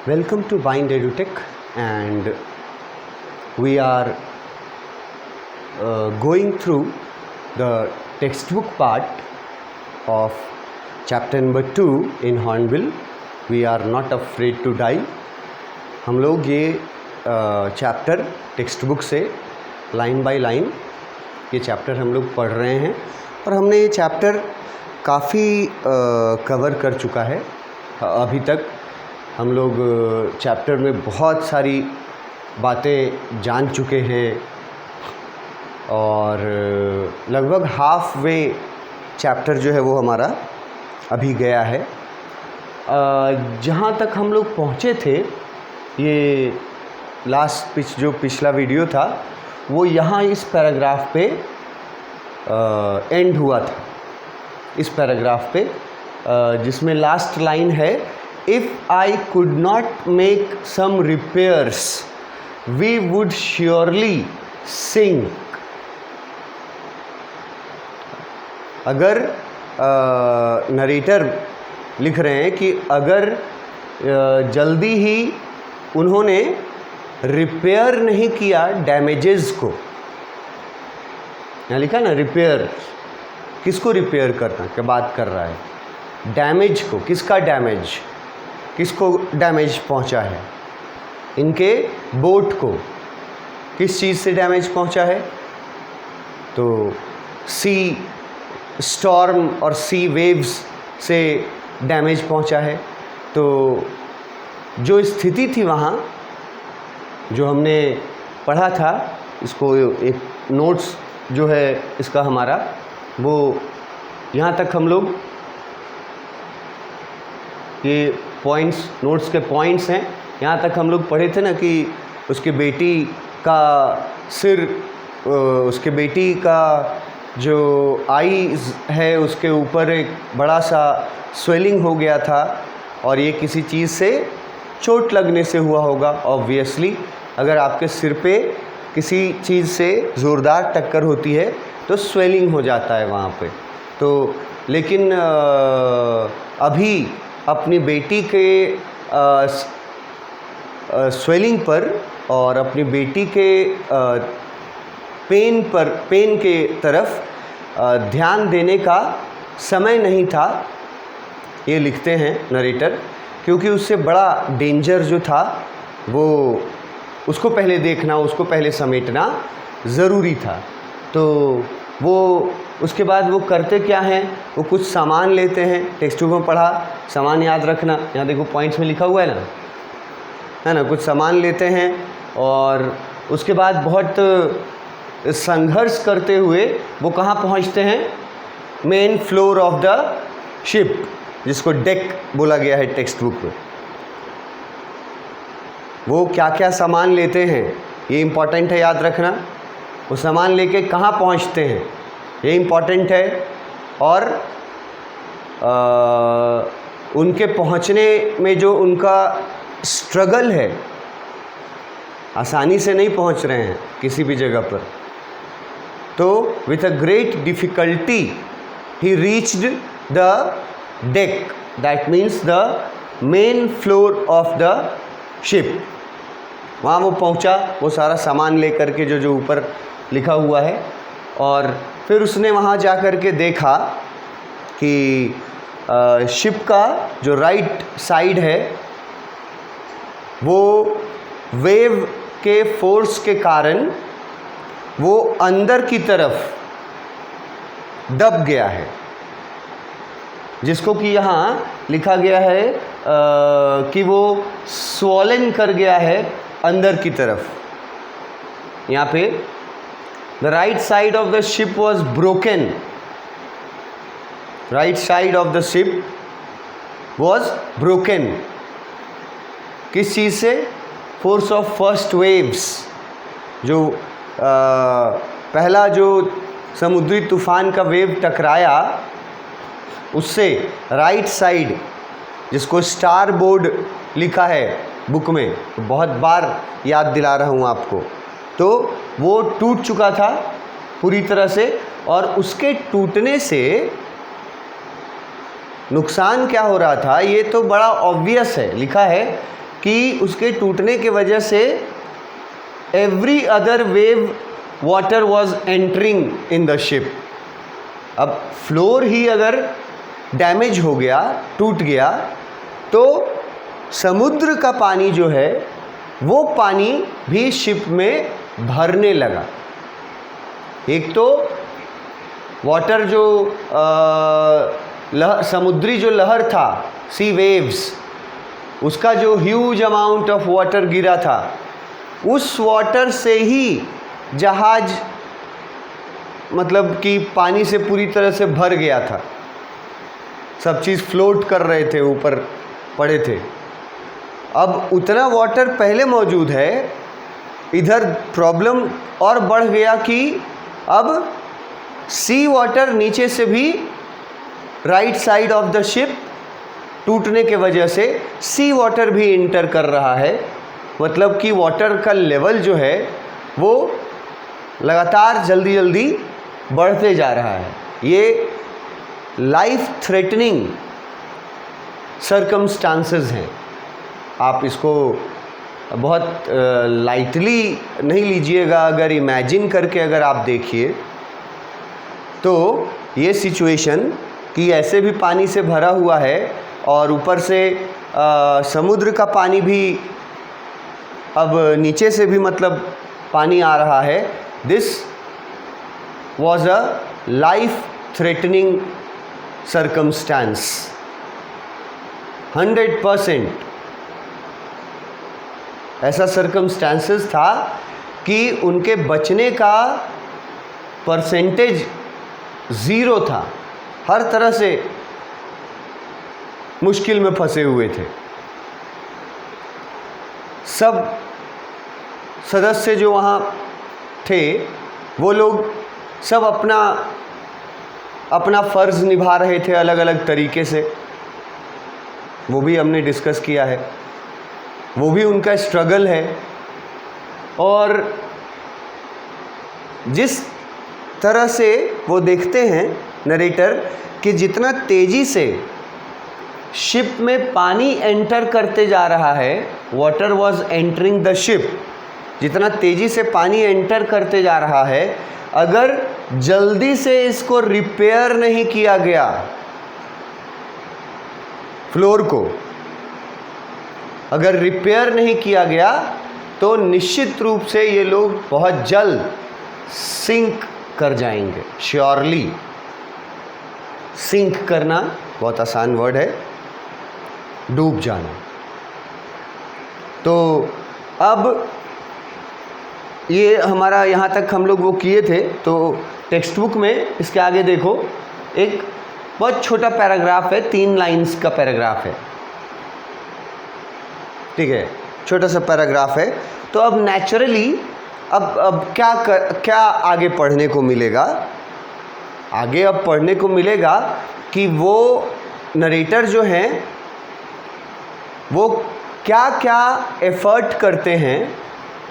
Welcome to Bind EduTech, and we are going through the textbook part of chapter number 2 in Hornbill. We are not afraid to die. हम लोग ये chapter text book से line by line ये chapter हम लोग पढ़ रहे हैं और हमने ये चैप्टर काफ़ी कवर कर चुका है। अभी तक हम लोग चैप्टर में बहुत सारी बातें जान चुके हैं और लगभग हाफ वे चैप्टर जो है वो हमारा अभी गया है। जहाँ तक हम लोग पहुँचे थे, ये लास्ट जो पिछला वीडियो था वो यहाँ इस पैराग्राफ पे एंड हुआ था। इस पैराग्राफ पे जिसमें लास्ट लाइन है, if I could not make some repairs we would surely sink. अगर नरेटर लिख रहे हैं कि अगर जल्दी ही उन्होंने रिपेयर नहीं किया डैमेजेस को, यहाँ लिखा ना रिपेयर, किसको रिपेयर करना क्या बात कर रहा है, डैमेज को। किसका डैमेज, किसको डैमेज पहुंचा है, इनके बोट को किस चीज़ से डैमेज पहुंचा है, तो सी स्टॉर्म और सी वेव्स से डैमेज पहुंचा है। तो जो स्थिति थी वहाँ जो हमने पढ़ा था, इसको एक नोट्स जो है इसका हमारा वो यहाँ तक हम लोग ये पॉइंट्स, नोट्स के पॉइंट्स हैं, यहाँ तक हम लोग पढ़े थे ना कि उसके बेटी का सिर, उसके बेटी का जो आईज है उसके ऊपर एक बड़ा सा स्वेलिंग हो गया था और ये किसी चीज़ से चोट लगने से हुआ होगा। ऑब्वियसली अगर आपके सिर पे किसी चीज़ से ज़ोरदार टक्कर होती है तो स्वेलिंग हो जाता है वहाँ पे। तो लेकिन अभी अपनी बेटी के स्वेलिंग पर और अपनी बेटी के पेन के तरफ ध्यान देने का समय नहीं था, ये लिखते हैं नरेटर, क्योंकि उससे बड़ा डेंजर जो था वो उसको पहले देखना, उसको पहले समेटना ज़रूरी था। तो वो उसके बाद वो करते क्या हैं, वो कुछ सामान लेते हैं। टेक्स्ट बुक में पढ़ा, सामान याद रखना, यहाँ देखो पॉइंट्स में लिखा हुआ है ना, है ना, कुछ सामान लेते हैं और उसके बाद बहुत संघर्ष करते हुए वो कहाँ पहुँचते हैं, main floor of the ship, जिसको डेक बोला गया है टेक्स्ट बुक में। वो क्या क्या सामान लेते हैं ये इम्पॉर्टेंट है याद रखना। वो सामान लेके कहाँ पहुँचते हैं ये इम्पॉर्टेंट है, और उनके पहुँचने में जो उनका स्ट्रगल है, आसानी से नहीं पहुँच रहे हैं किसी भी जगह पर। तो with a great difficulty he reached the deck, that means the main floor of the ship. वहाँ वो पहुँचा, वो सारा सामान लेकर के जो ऊपर लिखा हुआ है, और फिर उसने वहाँ जा कर के देखा कि शिप का जो राइट साइड है वो वेव के फोर्स के कारण वो अंदर की तरफ दब गया है, जिसको कि यहाँ लिखा गया है कि वो स्वॉलन कर गया है अंदर की तरफ। यहाँ पे the right side of the ship was broken, right side of the ship was broken. किस चीज़ से, फोर्स ऑफ फर्स्ट वेव्स, जो पहला जो समुद्री तूफान का वेव टकराया उससे राइट साइड, जिसको स्टार बोर्ड लिखा है बुक में, बहुत बार याद दिला रहा हूँ आपको, तो वो टूट चुका था पूरी तरह से, और उसके टूटने से नुकसान क्या हो रहा था ये तो बड़ा ऑब्वियस है। लिखा है कि उसके टूटने के वजह से every other wave water was entering in the ship. अब फ्लोर ही अगर डैमेज हो गया, टूट गया, तो समुद्र का पानी जो है वो पानी भी शिप में भरने लगा। एक तो वाटर जो समुद्री जो लहर था, सी वेव्स, उसका जो ह्यूज अमाउंट ऑफ वाटर गिरा था, उस वाटर से ही जहाज मतलब कि पानी से पूरी तरह से भर गया था। सब चीज़ फ्लोट कर रहे थे, ऊपर पड़े थे। अब उतना वाटर पहले मौजूद है, इधर प्रॉब्लम और बढ़ गया कि अब सी वाटर नीचे से भी right side of the ship टूटने के वजह से सी वाटर भी इंटर कर रहा है। मतलब कि वाटर का लेवल जो है वो लगातार जल्दी जल्दी बढ़ते जा रहा है। ये लाइफ थ्रेटनिंग सर्कमस्टांसेस हैं। आप इसको बहुत लाइटली नहीं लीजिएगा। अगर इमेजिन करके अगर आप देखिए तो ये सिचुएशन कि ऐसे भी पानी से भरा हुआ है और ऊपर से समुद्र का पानी भी अब नीचे से भी मतलब पानी आ रहा है। This was a life threatening circumstance 100%। ऐसा सर्कमस्टांसेस था कि उनके बचने का परसेंटेज 0 था। हर तरह से मुश्किल में फंसे हुए थे। सब सदस्य जो वहाँ थे वो लोग सब अपना अपना फ़र्ज़ निभा रहे थे अलग अलग तरीके से। वो भी हमने डिस्कस किया है, वो भी उनका स्ट्रगल है। और जिस तरह से वो देखते हैं नरेटर कि जितना तेज़ी से शिप में पानी एंटर करते जा रहा है, water was entering the ship, जितना तेज़ी से पानी एंटर करते जा रहा है, अगर जल्दी से इसको रिपेयर नहीं किया गया, फ्लोर को अगर रिपेयर नहीं किया गया, तो निश्चित रूप से ये लोग बहुत जल्द सिंक कर जाएंगे। श्योरली, सिंक करना बहुत आसान वर्ड है, डूब जाना। तो अब ये हमारा यहाँ तक हम लोग वो किए थे। तो टेक्स्ट बुक में इसके आगे देखो, एक बहुत छोटा पैराग्राफ है, 3 लाइंस का पैराग्राफ है, ठीक है, छोटा सा पैराग्राफ है। तो अब नेचुरली अब क्या आगे पढ़ने को मिलेगा? आगे अब पढ़ने को मिलेगा कि वो नरेटर जो हैं वो क्या क्या एफर्ट करते हैं,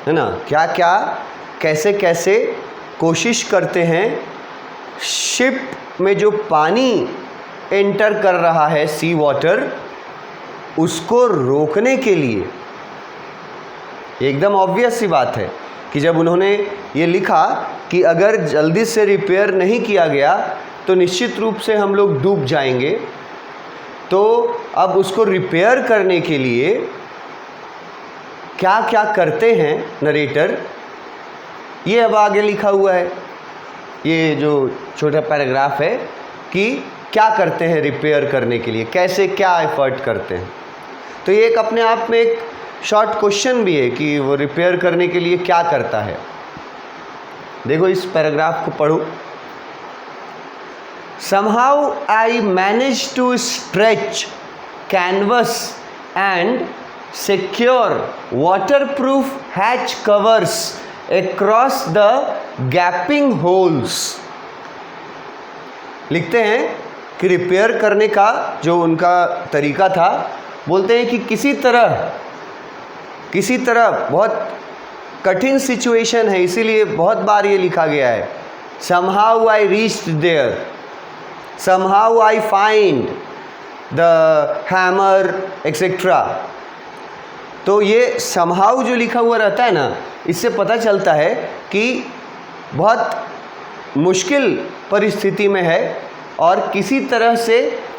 है ना, क्या क्या कैसे कैसे कोशिश करते हैं शिप में जो पानी एंटर कर रहा है, सी वाटर, उसको रोकने के लिए। एकदम ऑब्वियस सी बात है कि जब उन्होंने ये लिखा कि अगर जल्दी से रिपेयर नहीं किया गया तो निश्चित रूप से हम लोग डूब जाएंगे, तो अब उसको रिपेयर करने के लिए क्या क्या करते हैं नरेटर, ये अब आगे लिखा हुआ है। ये जो छोटा पैराग्राफ है कि क्या करते हैं रिपेयर करने के लिए, कैसे क्या एफर्ट करते हैं। तो ये एक अपने आप में एक शॉर्ट क्वेश्चन भी है कि वो रिपेयर करने के लिए क्या करता है। देखो इस पैराग्राफ को पढ़ो। Somehow I managed to stretch canvas and secure waterproof hatch covers across the gaping holes। लिखते हैं कि रिपेयर करने का जो उनका तरीका था, बोलते हैं कि किसी तरह बहुत कठिन सिचुएशन है, इसीलिए बहुत बार ये लिखा गया है, somehow I reached there, somehow I find the hammer etc. तो ये समहाउ जो लिखा हुआ रहता है ना, इससे पता चलता है कि बहुत मुश्किल परिस्थिति में है और किसी तरह से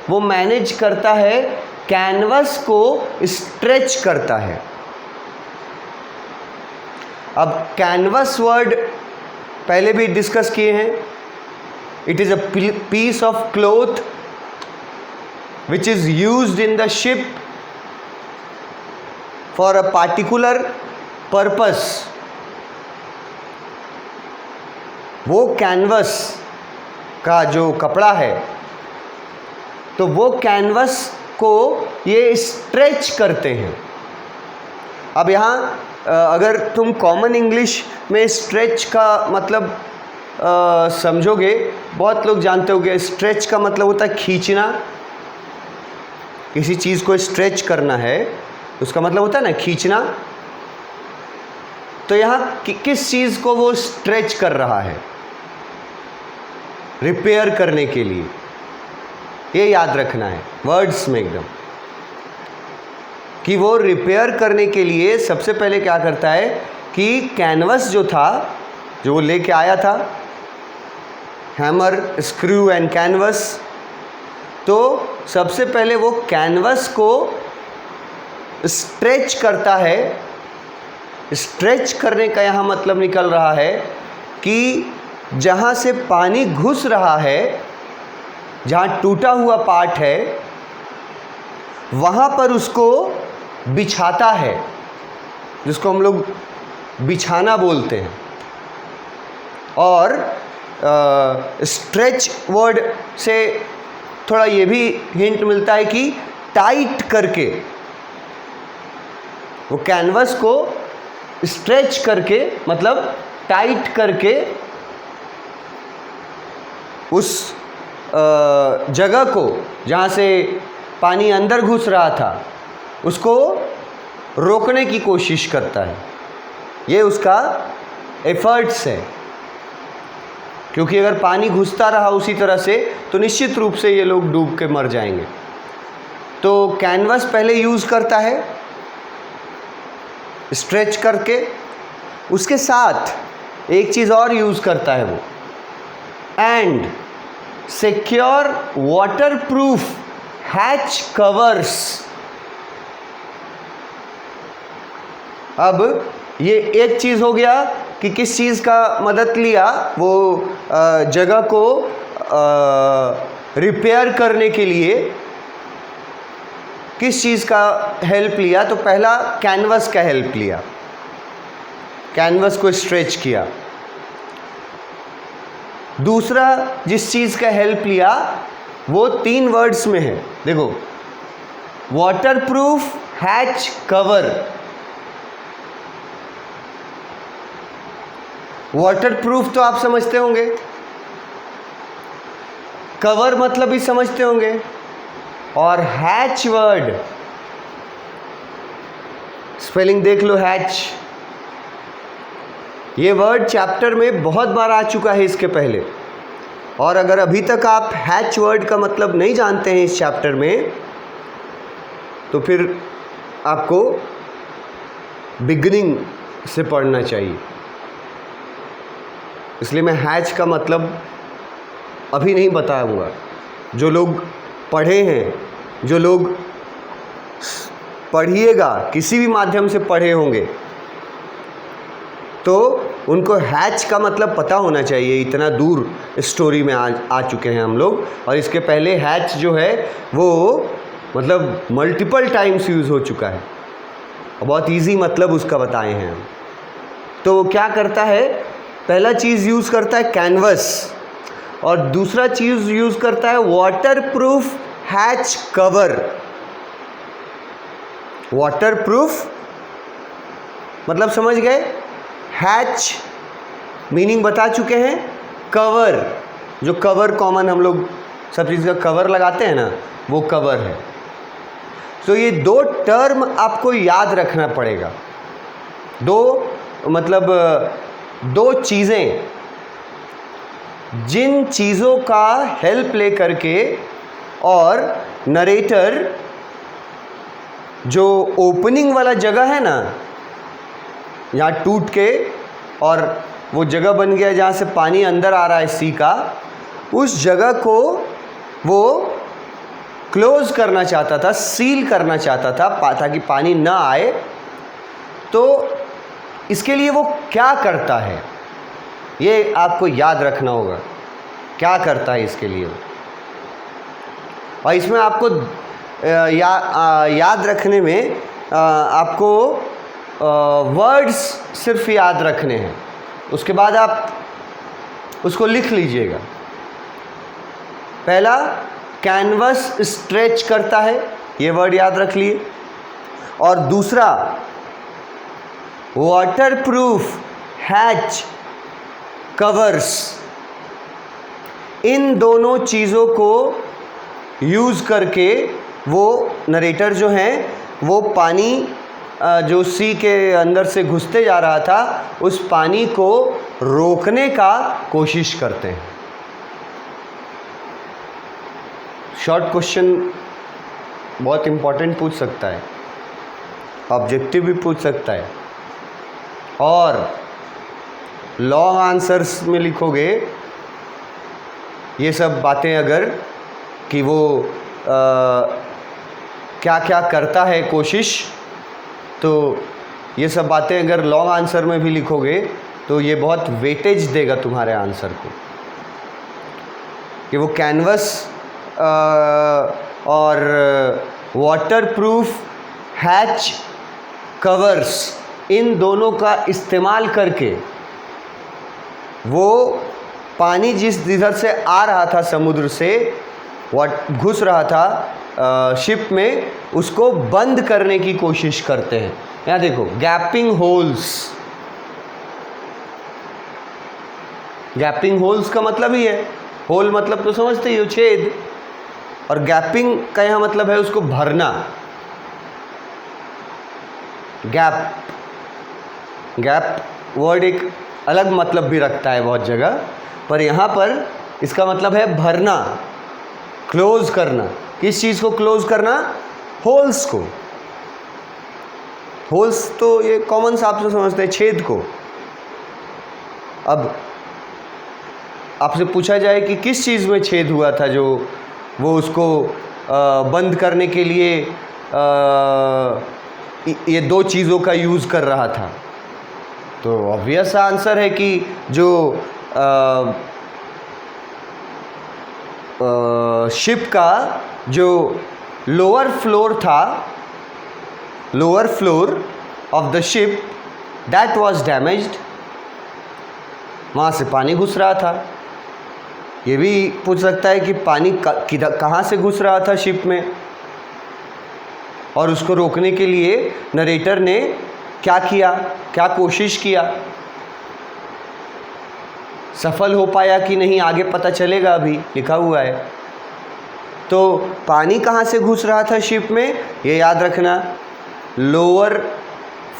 वो मैनेज करता है, कैनवस को स्ट्रेच करता है। अब कैनवस वर्ड पहले भी डिस्कस किए हैं। It is a piece of cloth which is used in the ship for a particular purpose। वो कैनवस का जो कपड़ा है, तो वो कैनवस को ये स्ट्रेच करते हैं। अब यहाँ अगर तुम कॉमन इंग्लिश में स्ट्रेच का मतलब समझोगे, बहुत लोग जानते होंगे स्ट्रेच का मतलब होता है खींचना। किसी चीज़ को स्ट्रेच करना है उसका मतलब होता है ना खींचना। तो यहाँ किस चीज़ को वो स्ट्रेच कर रहा है? रिपेयर करने के लिए। ये याद रखना है वर्ड्स में एकदम, कि वो रिपेयर करने के लिए सबसे पहले क्या करता है कि कैनवस जो था, जो वो लेके आया था, हैमर, स्क्रू एंड कैनवस, तो सबसे पहले वो कैनवस को स्ट्रेच करता है। स्ट्रेच करने का यहाँ मतलब निकल रहा है कि जहाँ से पानी घुस रहा है, जहाँ टूटा हुआ पार्ट है, वहाँ पर उसको बिछाता है, जिसको हम लोग बिछाना बोलते हैं। और स्ट्रेच वर्ड से थोड़ा ये भी हिंट मिलता है कि टाइट करके, वो कैनवस को स्ट्रेच करके मतलब टाइट करके उस जगह को जहाँ से पानी अंदर घुस रहा था उसको रोकने की कोशिश करता है। ये उसका एफर्ट्स है, क्योंकि अगर पानी घुसता रहा उसी तरह से तो निश्चित रूप से ये लोग डूब के मर जाएंगे। तो कैनवस पहले यूज़ करता है स्ट्रेच करके, उसके साथ एक चीज़ और यूज़ करता है वो, and secure waterproof hatch covers. अब ये एक चीज़ हो गया कि किस चीज़ का मदद लिया, वो जगह को रिपेयर करने के लिए किस चीज़ का हेल्प लिया। तो पहला कैनवस का हेल्प लिया, कैनवस को स्ट्रेच किया। दूसरा जिस चीज़ का हेल्प लिया वो 3 वर्ड्स में है, देखो, वाटरप्रूफ हैच कवर। वाटरप्रूफ तो आप समझते होंगे, कवर मतलब भी समझते होंगे, और हैच वर्ड स्पेलिंग देख लो, हैच। ये वर्ड चैप्टर में बहुत बार आ चुका है इसके पहले, और अगर अभी तक आप हैच वर्ड का मतलब नहीं जानते हैं इस चैप्टर में, तो फिर आपको बिगिनिंग से पढ़ना चाहिए। इसलिए मैं हैच का मतलब अभी नहीं बताऊंगा। जो लोग पढ़े हैं, जो लोग पढ़िएगा, किसी भी माध्यम से पढ़े होंगे, तो उनको हैच का मतलब पता होना चाहिए। इतना दूर स्टोरी में आ चुके हैं हम लोग, और इसके पहले हैच जो है वो मतलब मल्टीपल टाइम्स यूज़ हो चुका है, और बहुत इजी मतलब उसका बताए हैं हम। तो क्या करता है, पहला चीज़ यूज़ करता है कैनवस, और दूसरा चीज़ यूज़ करता है वाटरप्रूफ हैच कवर। वाटरप्रूफ मतलब समझ गए, हैच मीनिंग बता चुके हैं, कवर जो कवर कॉमन हम लोग सब चीज़ का कवर लगाते हैं ना, वो कवर है। तो ये 2 टर्म आपको याद रखना पड़ेगा। 2 मतलब 2 चीज़ें, जिन चीज़ों का हेल्प ले करके और नरेटर जो ओपनिंग वाला जगह है ना, यहाँ टूट के और वो जगह बन गया जहाँ से पानी अंदर आ रहा है सी का, उस जगह को वो क्लोज करना चाहता था, सील करना चाहता था ताकि पानी ना आए। तो इसके लिए वो क्या करता है, ये आपको याद रखना होगा, क्या करता है इसके लिए। और इसमें आपको याद रखने में आपको वर्ड्स सिर्फ याद रखने हैं, उसके बाद आप उसको लिख लीजिएगा। पहला, कैनवस स्ट्रेच करता है, ये वर्ड याद रख लिए। और दूसरा, वाटरप्रूफ हैच कवर्स। इन दोनों चीज़ों को यूज़ करके वो नरेटर जो हैं वो पानी जो सी के अंदर से घुसते जा रहा था उस पानी को रोकने का कोशिश करते हैं। शॉर्ट क्वेश्चन बहुत इम्पोर्टेंट पूछ सकता है, ऑब्जेक्टिव भी पूछ सकता है, और लॉन्ग आंसर्स में लिखोगे ये सब बातें अगर कि वो क्या क्या करता है कोशिश, तो ये सब बातें अगर लॉन्ग आंसर में भी लिखोगे तो ये बहुत वेटेज देगा तुम्हारे आंसर को, कि वो कैनवस और वाटरप्रूफ हैच कवर्स, इन दोनों का इस्तेमाल करके वो पानी जिस इधर से आ रहा था समुद्र से, घुस रहा था शिप में, उसको बंद करने की कोशिश करते हैं। यहाँ देखो, गैपिंग होल्स। गैपिंग होल्स का मतलब ही है, होल मतलब तो समझते ही हो, छेद, और गैपिंग का यहाँ मतलब है उसको भरना। गैप वर्ड एक अलग मतलब भी रखता है बहुत जगह, पर यहाँ पर इसका मतलब है भरना, क्लोज करना। किस चीज़ को क्लोज करना? होल्स को। होल्स तो ये कॉमन सा आप समझते हैं, छेद को। अब आपसे पूछा जाए कि किस चीज़ में छेद हुआ था जो वो उसको बंद करने के लिए ये दो चीज़ों का यूज़ कर रहा था, तो ऑब्वियस आंसर है कि जो शिप का जो लोअर फ्लोर था, lower floor of the ship, that was damaged, वहाँ से पानी घुस रहा था। ये भी पूछ सकता है कि पानी कहाँ से घुस रहा था शिप में, और उसको रोकने के लिए नरेटर ने क्या किया, क्या कोशिश किया, सफल हो पाया कि नहीं आगे पता चलेगा, अभी लिखा हुआ है। तो पानी कहाँ से घुस रहा था शिप में, ये याद रखना, lower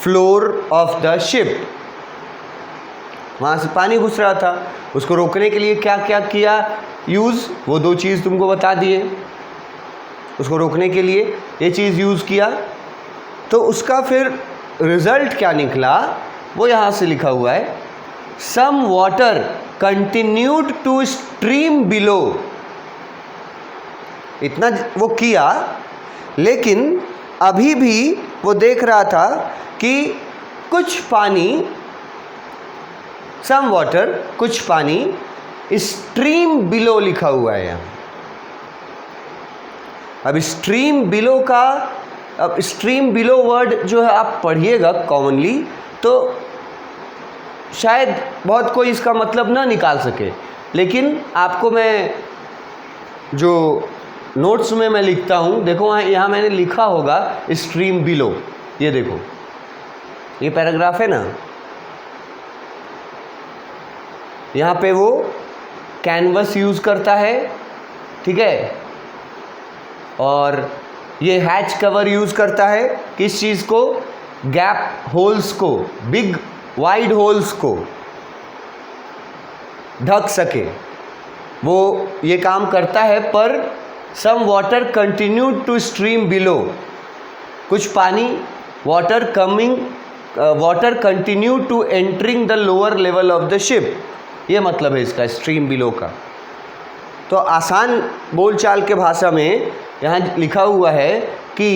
floor of the ship, वहाँ से पानी घुस रहा था। उसको रोकने के लिए क्या क्या किया यूज़, वो दो चीज़ तुमको बता दिए। उसको रोकने के लिए ये चीज़ यूज़ किया, तो उसका फिर रिज़ल्ट क्या निकला वो यहाँ से लिखा हुआ है। Some water continued to stream below. इतना वो किया, लेकिन अभी भी वो देख रहा था कि कुछ पानी, सम वाटर, कुछ पानी स्ट्रीम बिलो लिखा हुआ है यहाँ। अब स्ट्रीम बिलो का, अब स्ट्रीम बिलो वर्ड जो है आप पढ़िएगा कॉमनली, तो शायद बहुत कोई इसका मतलब ना निकाल सके, लेकिन आपको मैं जो नोट्स में मैं लिखता हूँ, देखो यहाँ मैंने लिखा होगा स्ट्रीम बिलो, ये देखो, ये पैराग्राफ है ना, यहाँ पे वो कैनवस यूज़ करता है, ठीक है, और ये हैच कवर यूज़ करता है, किस चीज़ को, गैप होल्स को, बिग वाइड होल्स को ढक सके, वो ये काम करता है। पर some water continued to stream below, कुछ पानी water continue to entering the lower level of the ship, ये मतलब है इसका स्ट्रीम बिलो का। तो आसान बोलचाल के भाषा में यहाँ लिखा हुआ है कि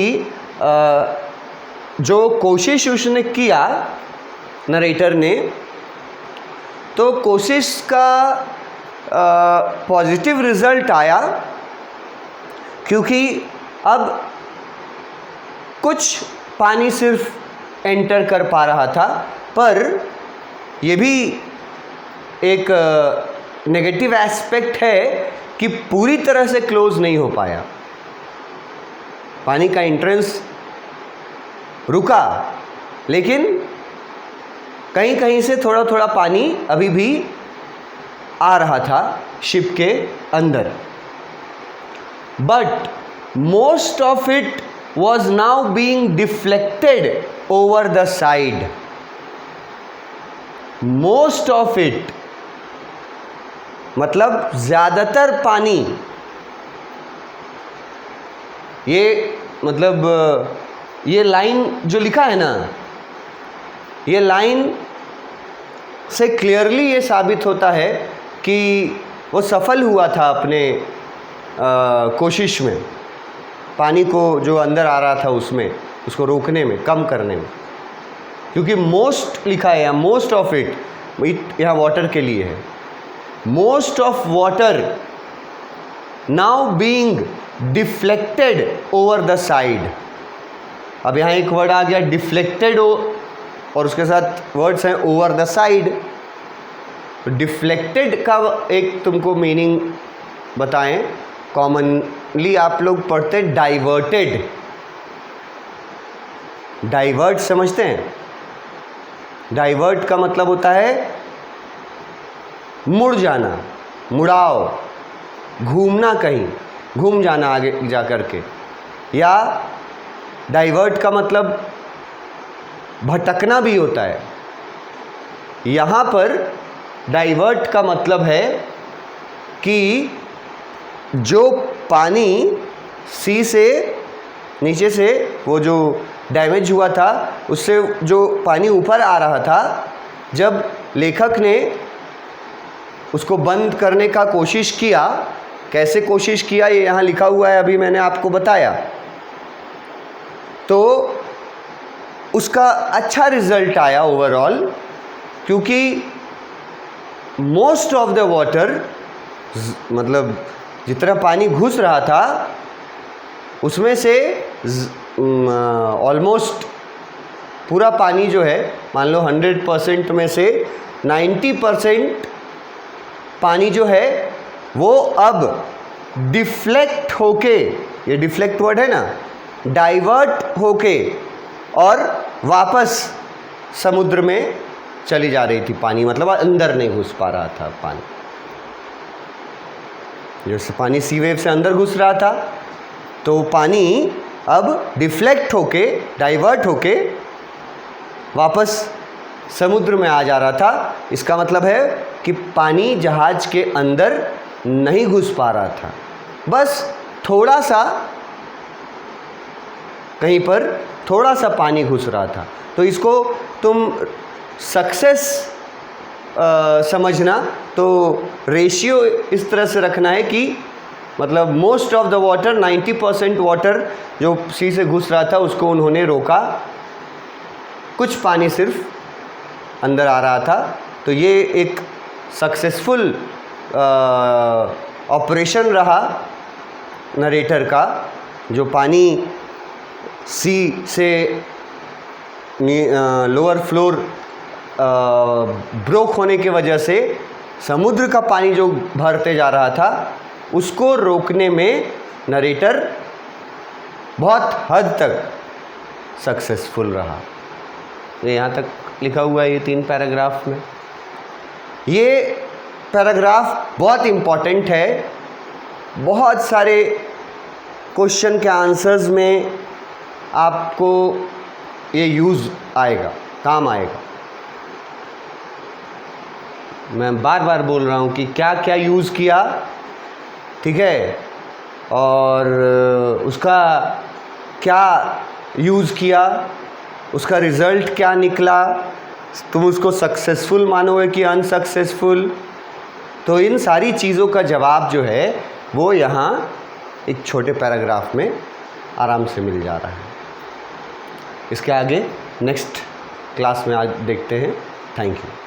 जो कोशिश उसने किया नरेटर ने, तो कोशिश का पॉजिटिव रिजल्ट आया, क्योंकि अब कुछ पानी सिर्फ एंटर कर पा रहा था, पर ये भी एक नेगेटिव एस्पेक्ट है कि पूरी तरह से क्लोज नहीं हो पाया। पानी का एंट्रेंस रुका, लेकिन कहीं कहीं से थोड़ा थोड़ा पानी अभी भी आ रहा था शिप के अंदर। But most of it was now being deflected over the side. Most of it मतलब ज़्यादातर पानी, ये मतलब ये लाइन जो लिखा है ना, ये लाइन से क्लियरली ये साबित होता है कि वो सफल हुआ था अपने कोशिश में, पानी को जो अंदर आ रहा था उसमें, उसको रोकने में, कम करने में। क्योंकि मोस्ट लिखा है, मोस्ट ऑफ इट यहाँ वाटर के लिए है। Most of water now being deflected over the side. अब यहाँ एक वर्ड आ गया डिफ्लेक्टेड, और उसके साथ वर्ड्स हैं ओवर द साइड। डिफ्लेक्टेड का एक तुमको मीनिंग बताएं। कॉमनली आप लोग पढ़ते हैं डाइवर्टेड। डाइवर्ट समझते हैं? डाइवर्ट का मतलब होता है मुड़ जाना, मुड़ाव, घूमना, कहीं घूम जाना आगे जा कर के। या डाइवर्ट का मतलब भटकना भी होता है। यहाँ पर डाइवर्ट का मतलब है कि जो पानी सी से नीचे से वो जो डैमेज हुआ था, उससे जो पानी ऊपर आ रहा था, जब लेखक ने उसको बंद करने का कोशिश किया, कैसे कोशिश किया ये यहाँ लिखा हुआ है, अभी मैंने आपको बताया, तो उसका अच्छा रिजल्ट आया ओवरऑल। क्योंकि मोस्ट ऑफ द वाटर, मतलब जितना पानी घुस रहा था उसमें से ऑलमोस्ट पूरा पानी जो है, मान लो 100% में से 90% पानी जो है वो अब डिफ्लेक्ट होके, ये डिफ्लेक्ट वर्ड है ना, डाइवर्ट होके और वापस समुद्र में चली जा रही थी पानी, मतलब अंदर नहीं घुस पा रहा था पानी। जैसे पानी सी वेव से अंदर घुस रहा था, तो पानी अब डिफ्लेक्ट होके, डाइवर्ट होके वापस समुद्र में आ जा रहा था। इसका मतलब है कि पानी जहाज के अंदर नहीं घुस पा रहा था, बस थोड़ा सा, कहीं पर थोड़ा सा पानी घुस रहा था। तो इसको तुम सक्सेस समझना, तो रेशियो इस तरह से रखना है कि मतलब most of the water, 90% water जो सी से घुस रहा था उसको उन्होंने रोका, कुछ पानी सिर्फ अंदर आ रहा था। तो ये एक सक्सेसफुल ऑपरेशन रहा नरेटर का। जो पानी सी से लोअर फ्लोर ब्रोक होने की वजह से समुद्र का पानी जो भरते जा रहा था, उसको रोकने में नरेटर बहुत हद तक सक्सेसफुल रहा। ये यहाँ तक लिखा हुआ है, ये 3 पैराग्राफ में। ये पैराग्राफ बहुत इम्पॉर्टेंट है, बहुत सारे क्वेश्चन के आंसर्स में आपको ये यूज़ आएगा, काम आएगा। मैं बार बार बोल रहा हूँ कि क्या क्या यूज़ किया, ठीक है, और उसका क्या यूज़ किया, उसका रिज़ल्ट क्या निकला, तुम उसको सक्सेसफुल मानोगे कि अनसक्सेसफुल। तो इन सारी चीज़ों का जवाब जो है वो यहाँ एक छोटे पैराग्राफ में आराम से मिल जा रहा है। इसके आगे नेक्स्ट क्लास में आज देखते हैं। Thank you.